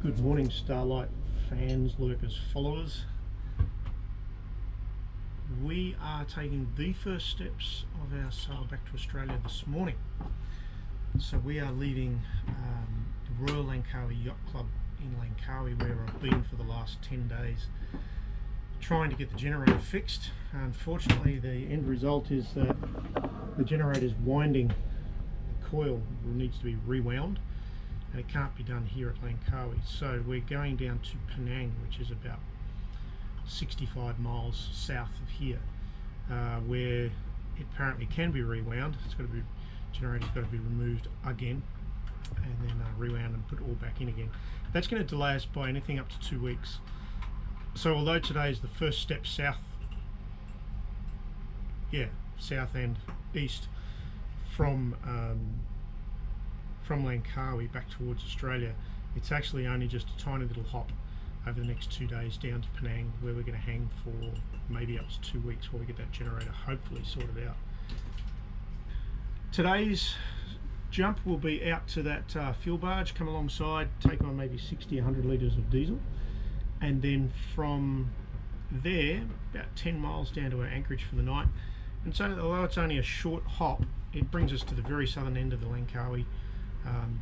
Good morning, Starlight fans, lurkers, followers. We are taking the first steps of our sail back to Australia this morning. So we are leaving the Royal Langkawi Yacht Club in Langkawi, where I've been for the last 10 days, trying to get the generator fixed. Unfortunately, the end result is that the generator is winding. The coil needs to be rewound, and it can't be done here at Langkawi. So we're going down to Penang, which is about 65 miles south of here, where it apparently can be rewound. Generator's got to be removed again, and then rewound and put it all back in again. That's going to delay us by anything up to 2 weeks. So although today is the first step south and east from Langkawi back towards Australia, it's actually only just a tiny little hop over the next 2 days down to Penang, where we're going to hang for maybe up to 2 weeks while we get that generator hopefully sorted out. Today's jump will be out to that fuel barge, come alongside, take on maybe 60-100 litres of diesel, and then from there about 10 miles down to our anchorage for the night. And so although it's only a short hop, it brings us to the very southern end of the Langkawi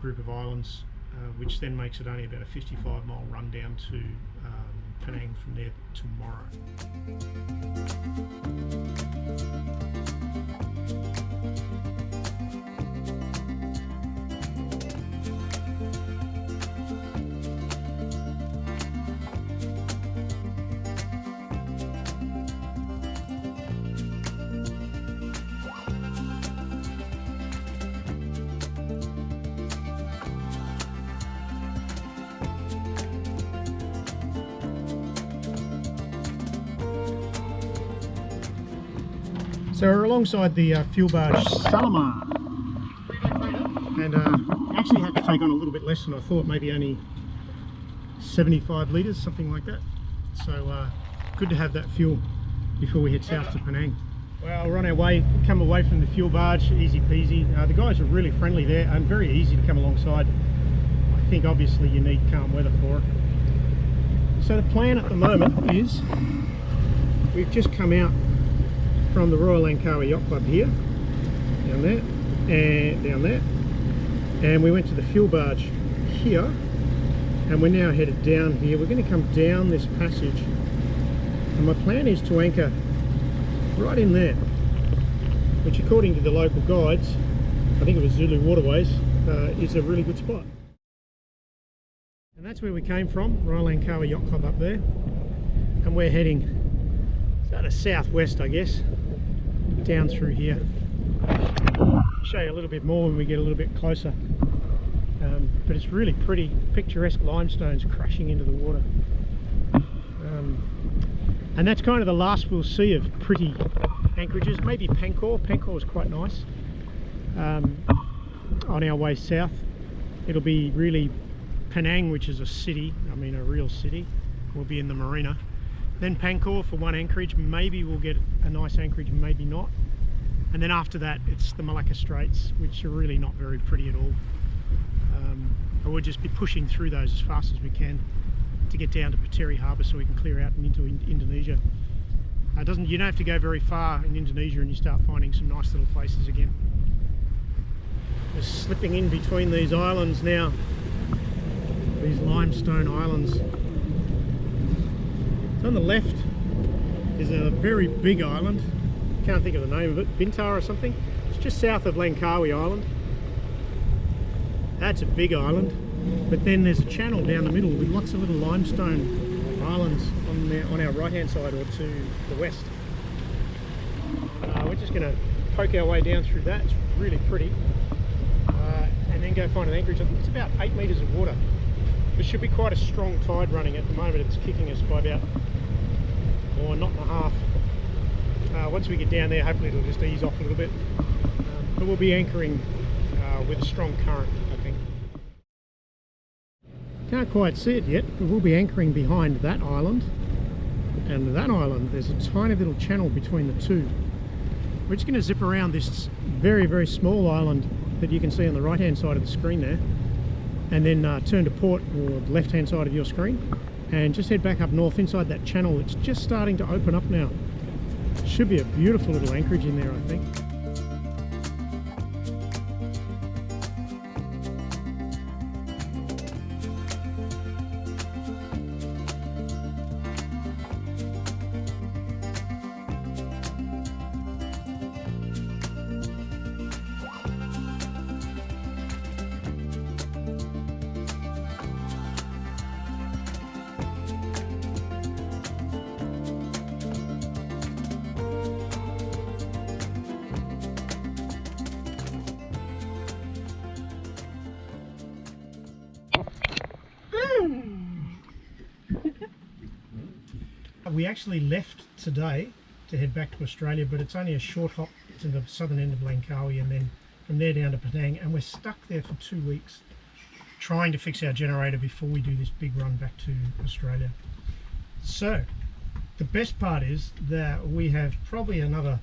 group of islands, which then makes it only about a 55-mile run down to Penang from there tomorrow. So we're alongside the fuel barge Salama, and actually had to take on a little bit less than I thought, maybe only 75 litres, something like that. So good to have that fuel before we head south to Penang. Well, we're on our way, come away from the fuel barge, easy peasy. The guys are really friendly there and very easy to come alongside. I think obviously you need calm weather for it. So the plan at the moment is, we've just come out from the Royal Langkawi Yacht Club here, down there, and down there, and we went to the fuel barge here, and we're now headed down here. We're going to come down this passage, and my plan is to anchor right in there, which according to the local guides, I think it was Zulu Waterways, is a really good spot. And that's where we came from, Royal Langkawi Yacht Club up there, and we're heading sort of southwest, I guess, down through here. I'll show you a little bit more when we get a little bit closer, but it's really pretty, picturesque limestones crashing into the water, and that's kind of the last we'll see of pretty anchorages. Maybe Pancor is quite nice. On our way south it'll be really Penang, which is a city, I mean a real city. We'll be in the marina. Then Pancor for one anchorage. Maybe we'll get a nice anchorage, maybe not. And then after that, it's the Malacca Straits, which are really not very pretty at all. And we'll just be pushing through those as fast as we can to get down to Puteri Harbour so we can clear out and into Indonesia. You don't have to go very far in Indonesia and you start finding some nice little places again. We're slipping in between these islands now, these limestone islands. On the left is a very big island, can't think of the name of it, Bintar or something. It's just south of Langkawi Island. That's a big island, but then there's a channel down the middle with lots of little limestone islands on our right hand side or to the west. We're just going to poke our way down through that. It's really pretty, and then go find an anchorage. It's about 8 metres of water. There should be quite a strong tide running. At the moment it's kicking us by about a knot and a half. Once we get down there, hopefully it'll just ease off a little bit, but we'll be anchoring with a strong current, I think. Can't quite see it yet, but we'll be anchoring behind that island, and that island there's a tiny little channel between the two. We're just going to zip around this very, very small island that you can see on the right hand side of the screen there, and then turn to port or the left hand side of your screen and just head back up north inside that channel. It's just starting to open up now. Should be a beautiful little anchorage in there, I think. We actually left today to head back to Australia, but it's only a short hop to the southern end of Langkawi and then from there down to Penang, and we're stuck there for 2 weeks trying to fix our generator before we do this big run back to Australia. So the best part is that we have probably another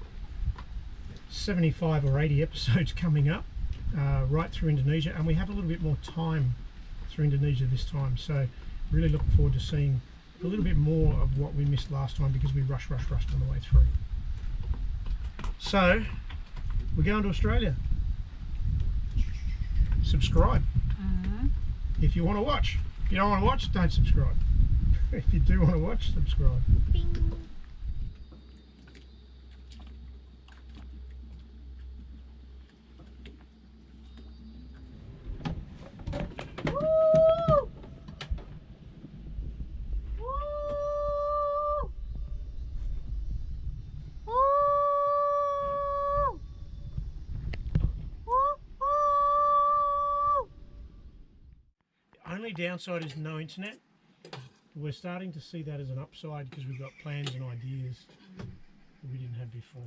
75 or 80 episodes coming up right through Indonesia, and we have a little bit more time through Indonesia this time, so really looking forward to seeing a little bit more of what we missed last time because we rushed on the way through. So we're going to Australia. Subscribe if you want to watch. If you don't want to watch, don't subscribe. If you do want to watch, subscribe. Bing. Only downside is no internet. We're starting to see that as an upside because we've got plans and ideas that we didn't have before.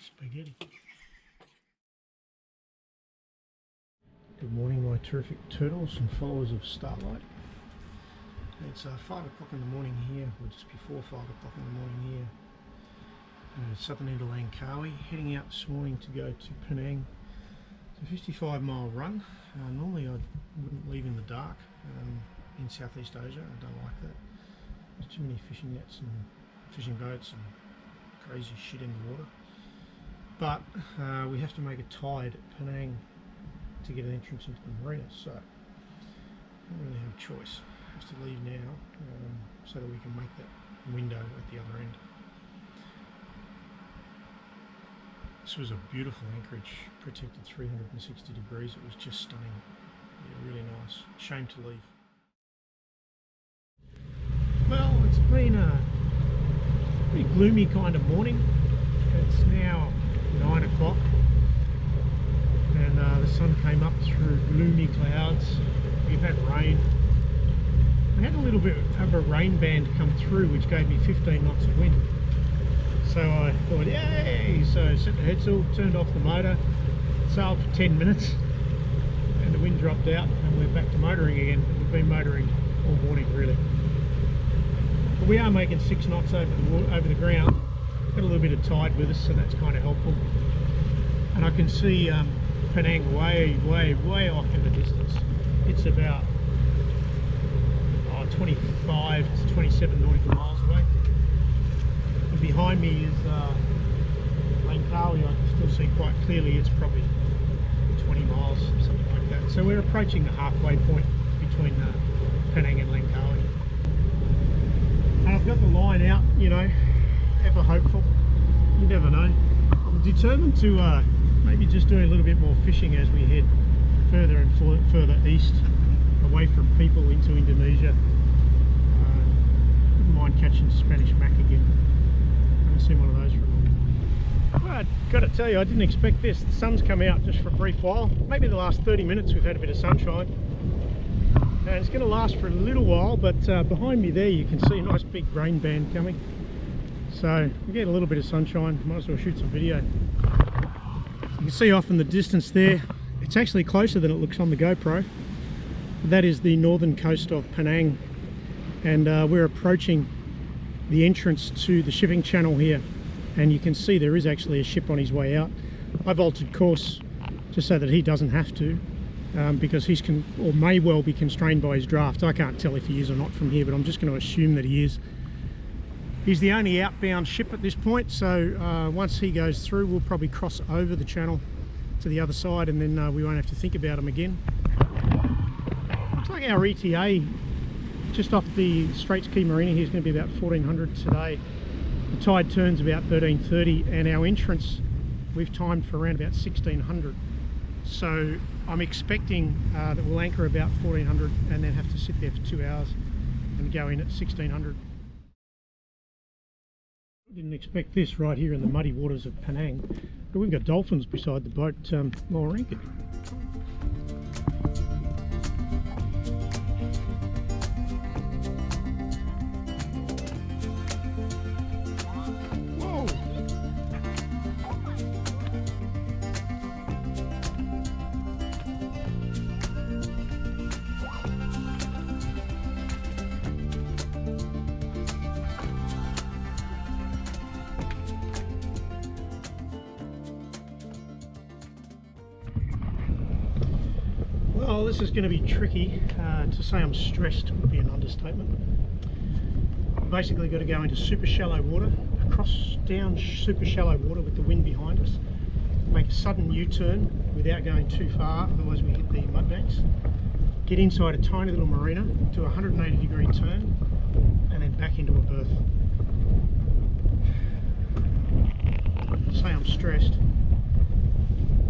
Spaghetti. Good morning, my terrific turtles and followers of Starlight. It's 5 o'clock in the morning here, or just before 5 o'clock in the morning here. Southern end of Langkawi, heading out this morning to go to Penang. It's a 55-mile run. Normally I wouldn't leave in the dark in Southeast Asia. I don't like that. There's too many fishing nets and fishing boats and crazy shit in the water. But we have to make a tide at Penang to get an entrance into the marina, so I don't really have a choice. We have to leave now so that we can make that window at the other end. This was a beautiful anchorage, protected 360 degrees. It was just stunning. Yeah, really nice. Shame to leave. Well, it's been a pretty gloomy kind of morning. It's now 9 o'clock and the sun came up through gloomy clouds. We've had rain. We had a little bit of a rain band come through which gave me 15 knots of wind. So I thought, yay! So set the headsail, turned off the motor, sailed for 10 minutes, and the wind dropped out, and we're back to motoring again. We've been motoring all morning, really. But we are making 6 knots over the ground. Got a little bit of tide with us, so that's kind of helpful. And I can see Penang way off in the distance. It's about 25 to 27 nautical miles away. Behind me is Langkawi. I can still see quite clearly. It's probably 20 miles, something like that. So we're approaching the halfway point between Penang and Langkawi. And I've got the line out, you know, ever hopeful. You never know. I'm determined to maybe just do a little bit more fishing as we head further and further east, away from people into Indonesia. Wouldn't mind catching Spanish mac again. Seen one of those for a long. Well, I've got to tell you, I didn't expect this. The sun's come out just for a brief while. Maybe the last 30 minutes we've had a bit of sunshine. And it's going to last for a little while, but behind me there you can see a nice big rain band coming. So we get a little bit of sunshine, might as well shoot some video. You can see off in the distance there, it's actually closer than it looks on the GoPro. That is the northern coast of Penang, and we're approaching the entrance to the shipping channel here, and you can see there is actually a ship on his way out. I've altered course just so that he doesn't have to, because he's or may well be constrained by his draft. I can't tell if he is or not from here, but I'm just going to assume that he is. He's the only outbound ship at this point, so once he goes through, we'll probably cross over the channel to the other side, and then we won't have to think about him again. Looks like our ETA just off the Straits Quay Marina here is going to be about 1400 today. The tide turns about 13:30, and our entrance we've timed for around about 1600. So I'm expecting that we'll anchor about 1400 and then have to sit there for 2 hours and go in at 1600. Didn't expect this right here in the muddy waters of Penang, but we've got dolphins beside the boat while we're anchored. Well, this is going to be tricky. To say I'm stressed would be an understatement. Basically got to go into super shallow water, down super shallow water with the wind behind us, make a sudden U-turn without going too far, otherwise we hit the mudbanks, get inside a tiny little marina, do a 180-degree turn, and then back into a berth. To say I'm stressed.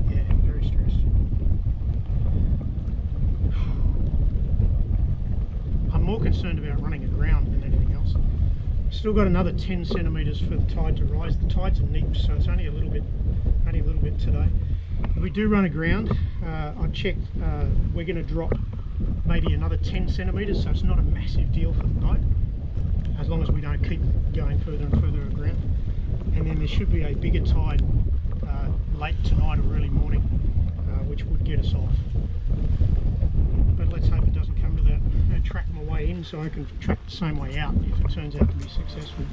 Yeah, very stressed. I'm more concerned about running aground than anything else. Still got another 10 centimetres for the tide to rise. The tide's a neap, so it's only a little bit today. If we do run aground, I checked, we're going to drop maybe another 10 centimetres, so it's not a massive deal for the boat, as long as we don't keep going further and further aground. And then there should be a bigger tide late tonight or early morning, which would get us off. But let's hope it doesn't come to that. I'm going to track my way in so I can track the same way out if it turns out to be successful.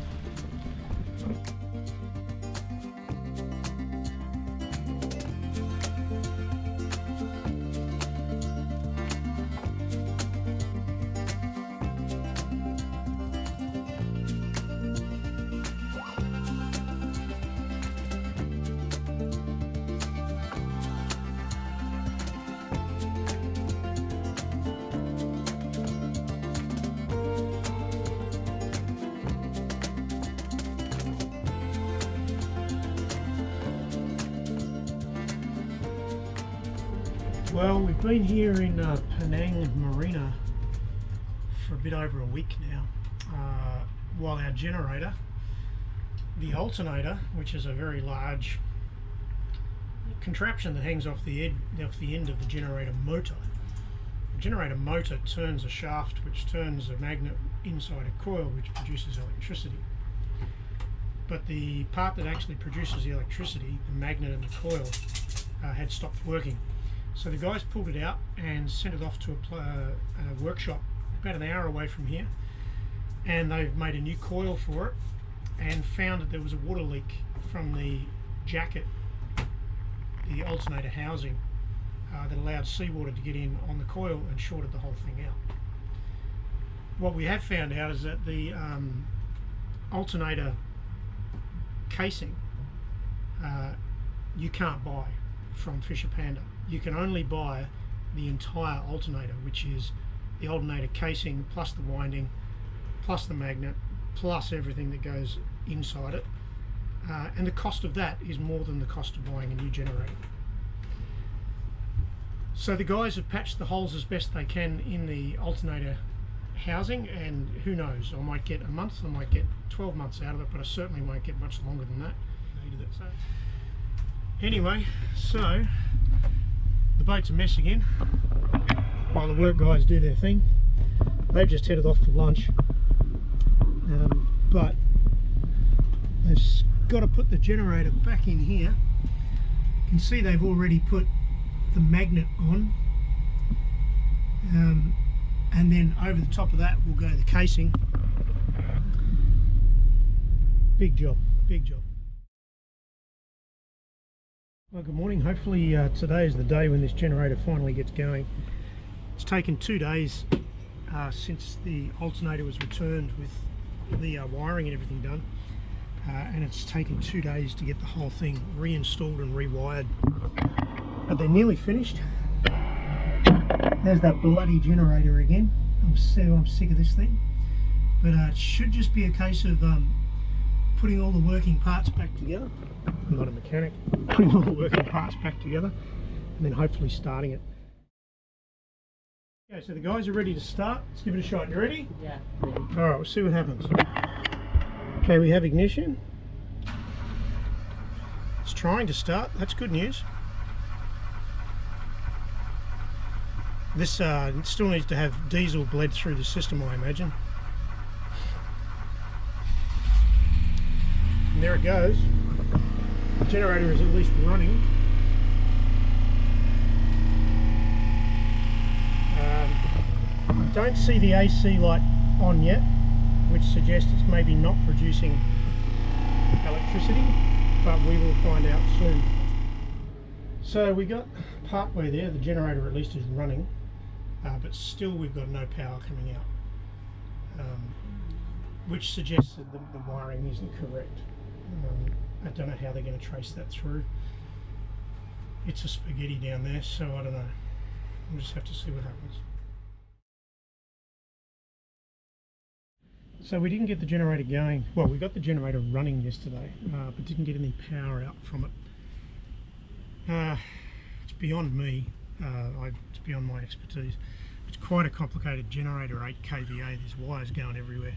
Well, we've been here in Penang Marina for a bit over a week now, while our generator, the alternator, which is a very large contraption that hangs off the end of the generator motor. The generator motor turns a shaft which turns a magnet inside a coil which produces electricity. But the part that actually produces the electricity, the magnet and the coil, had stopped working. So the guys pulled it out and sent it off to a workshop about an hour away from here, and they've made a new coil for it and found that there was a water leak from the jacket, the alternator housing, that allowed seawater to get in on the coil and shorted the whole thing out. What we have found out is that the alternator casing you can't buy from Fisher Panda. You can only buy the entire alternator, which is the alternator casing plus the winding plus the magnet plus everything that goes inside it, and the cost of that is more than the cost of buying a new generator. So the guys have patched the holes as best they can in the alternator housing, and who knows, I might get a month, I might get 12 months out of it, but I certainly won't get much longer than that. So anyway, so the boat's a mess again while the work guys do their thing. They've just headed off for lunch, but they've got to put the generator back in here. You can see they've already put the magnet on, and then over the top of that will go the casing. Big job, big job. Well, good morning. Hopefully today is the day when this generator finally gets going. It's taken 2 days since the alternator was returned with the wiring and everything done, and it's taken 2 days to get the whole thing reinstalled and rewired. But they're nearly finished. There's that bloody generator again. I'm sick of this thing. But it should just be a case of putting all the working parts back together. I'm not a mechanic. Putting all the working parts back together and then hopefully starting it. Okay, so the guys are ready to start. Let's give it a shot. You ready? Yeah. Alright, we'll see what happens. Okay, we have ignition. It's trying to start. That's good news. This still needs to have diesel bled through the system, I imagine. And there it goes. The generator is at least running. I don't see the AC light on yet, which suggests it's maybe not producing electricity, but we will find out soon. So we got part way there, the generator at least is running, but still we've got no power coming out, which suggests that the wiring isn't correct. I don't know how they're going to trace that through. It's a spaghetti down there, so I don't know. We'll just have to see what happens. So we didn't get the generator going. Well, we got the generator running yesterday, but didn't get any power out from it. It's beyond me. It's beyond my expertise. It's quite a complicated generator, 8 kVA. There's wires going everywhere.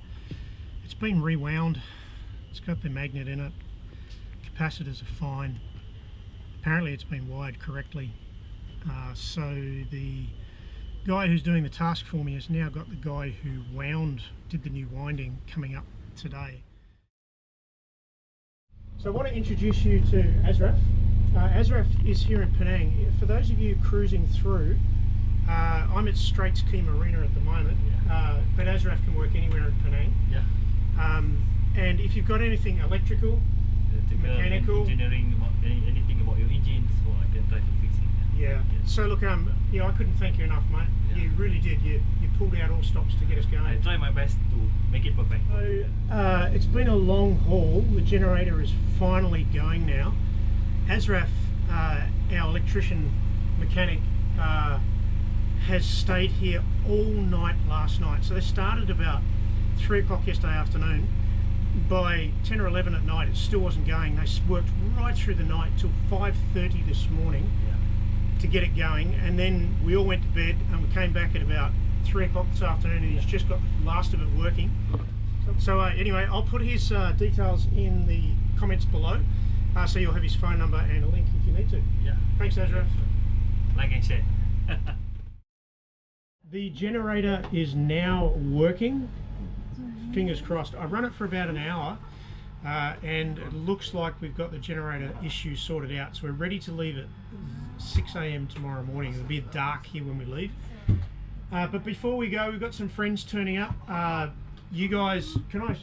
It's been rewound. It's got the magnet in it. Capacitors are fine. Apparently it's been wired correctly. So the guy who's doing the task for me has now got the guy who did the new winding coming up today. So I want to introduce you to Ashraf. Ashraf is here in Penang. For those of you cruising through, I'm at Straits Key Marina at the moment, but Ashraf can work anywhere in Penang. Yeah. And if you've got anything electrical, mechanical, engineering, anything about your engine, so I can try to fix it. yeah. So look, yeah, I couldn't thank you enough, mate. Yeah. You really did. You pulled out all stops to get us going. I try my best to make it perfect. So it's been a long haul. The generator is finally going now. Ashraf, our electrician mechanic, has stayed here all night last night. So they started about 3 o'clock yesterday afternoon. By 10 or 11 at night it still wasn't going. They worked right through the night till 5:30 this morning to get it going, and then we all went to bed and we came back at about 3 o'clock this afternoon and he's just got the last of it working. So anyway, I'll put his details in the comments below, so you'll have his phone number and a link if you need to. Yeah. Thanks, Ashraf. Like I said. The generator is now working. Fingers crossed. I run it for about an hour and it looks like we've got the generator issue sorted out, so we're ready to leave at 6 AM tomorrow morning. It'll be dark here when we leave, but before we go, we've got some friends turning up. You guys, can I?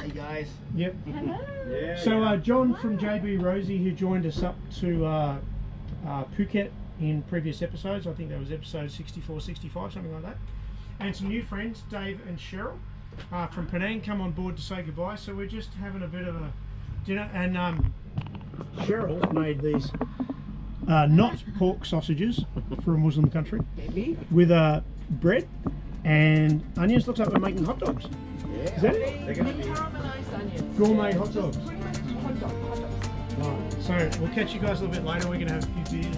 Hey guys. Yep. Hello. Yeah. So John from JB Rosie, who joined us up to Phuket in previous episodes, I think that was episode 64, 65, something like that, and some new friends, Dave and Cheryl from Penang, come on board to say goodbye. So we're just having a bit of a dinner, and Cheryl made these not pork sausages for a Muslim country with bread and onions. Looks like we're making hot dogs. Yeah. Is that it? They're gonna be Caramelized onions. Gourmet hot dogs. Pretty much hot dogs. Right. So we'll catch you guys a little bit later. We're going to have a few beers.